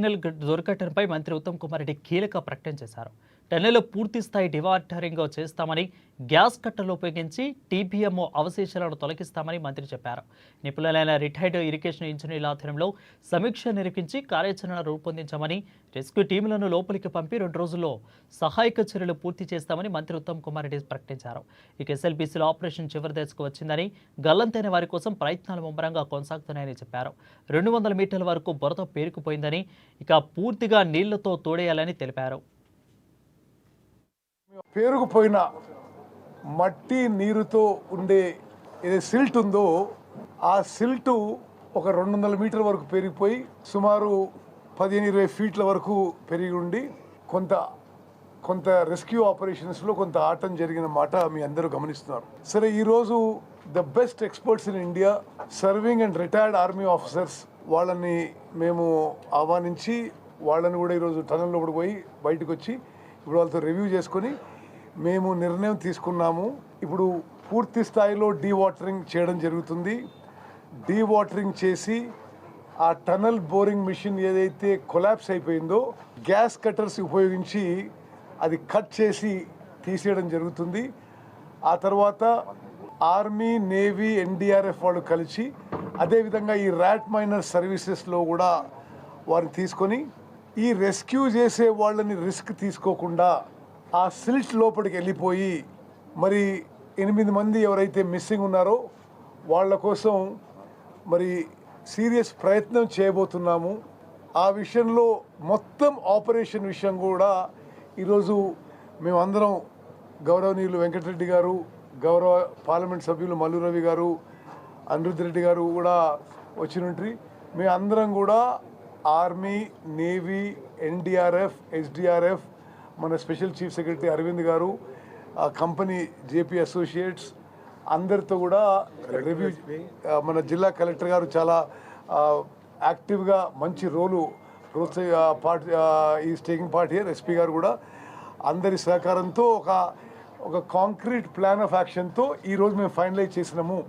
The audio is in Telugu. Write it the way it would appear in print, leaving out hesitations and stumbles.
టన్నెల్ దొరకటంపై మంత్రి ఉత్తమ్ కుమార్ రెడ్డి కీలక ప్రకటన చేశారు. టన్నెల్ పూర్తి స్థాయి డివాటరింగ్ చేస్తామని, గ్యాస్ కట్టలు ఉపయోగించి టీబీఎంఓ అవశేషాలను తొలగిస్తామని మంత్రి చెప్పారు. నిపుణులైన రిటైర్డ్ ఇరిగేషన్ ఇంజనీర్ల ఆధ్వర్యంలో సమీక్ష నిర్వహించి కార్యాచరణ రూపొందించామని, రెస్క్యూ టీములను లోపలికి పంపి 2 రోజుల్లో సహాయక చర్యలు పూర్తి చేస్తామని మంత్రి ఉత్తమ్ కుమార్ రెడ్డి ప్రకటించారు. ఇక ఎస్ఎల్బీసీలో ఆపరేషన్ చివరి దశకు వచ్చిందని, గల్లంతైన వారి కోసం ప్రయత్నాలు ముమ్మరంగా కొనసాగుతున్నాయని చెప్పారు. 200 మీటర్ల వరకు బురద పేరుకుపోయిందని, ఇక పూర్తిగా నీళ్లతో తోడేయాలని తెలిపారు. పేరుకుపోయిన మట్టి నీరుతో ఉండే ఏదైతే సిల్ట్ ఉందో ఆ సిల్టు ఒక 200 మీటర్ల వరకు పెరిగిపోయి సుమారు 15-20 ఫీట్ల వరకు పెరిగి ఉండి కొంత రెస్క్యూ ఆపరేషన్స్లో కొంత ఆటం జరిగిన మాట మీ అందరూ గమనిస్తున్నారు. సరే, ఈరోజు the best experts in India, serving and retired army officers, వాళ్ళని మేము ఆహ్వానించి వాళ్ళని కూడా ఈరోజు టనల్ లోపలికి పోయి బయటకు వచ్చి ఇప్పుడు వాళ్ళతో రివ్యూ చేసుకొని మేము నిర్ణయం తీసుకున్నాము. ఇప్పుడు పూర్తి స్థాయిలో డీవాటరింగ్ చేయడం జరుగుతుంది. డీవాటరింగ్ చేసి ఆ టనల్ బోరింగ్ మిషన్ ఏదైతే కొలాప్స్ అయిపోయిందో గ్యాస్ కట్టర్స్ ఉపయోగించి అది కట్ చేసి తీసేయడం జరుగుతుంది. ఆ తర్వాత ఆర్మీ, నేవీ, ఎన్డీఆర్ఎఫ్ వాళ్ళు కలిసి అదేవిధంగా ఈ ర్యాట్ మైనర్ సర్వీసెస్లో కూడా వారిని తీసుకొని ఈ రెస్క్యూ చేసే వాళ్ళని రిస్క్ తీసుకోకుండా ఆ సిల్ట్ లోపలికి వెళ్ళిపోయి మరి 8 మంది ఎవరైతే మిస్సింగ్ ఉన్నారో వాళ్ళ కోసం మరి సీరియస్ ప్రయత్నం చేయబోతున్నాము. ఆ విషయంలో మొత్తం ఆపరేషన్ విషయం కూడా ఈరోజు మేమందరం గౌరవనీయులు వెంకటరెడ్డి గారు, గౌరవ పార్లమెంట్ సభ్యులు మల్లు రవి గారు, అనిరుద్ధ్ రెడ్డి గారు కూడా వచ్చినట్టు మేము అందరం కూడా ఆర్మీ, నేవీ, ఎన్డీఆర్ఎఫ్, ఎస్డీఆర్ఎఫ్, మన స్పెషల్ చీఫ్ సెక్రటరీ అరవింద్ గారు, కంపెనీ జేపీ అసోసియేట్స్ అందరితో కూడా రివ్యూ, మన జిల్లా కలెక్టర్ గారు చాలా యాక్టివ్గా మంచి role is taking part here, SP గారు కూడా అందరి సహకారంతో ఒక కాంక్రీట్ ప్లాన్ ఆఫ్ యాక్షన్తో ఈరోజు మేము ఫైనలైజ్ చేసినాము.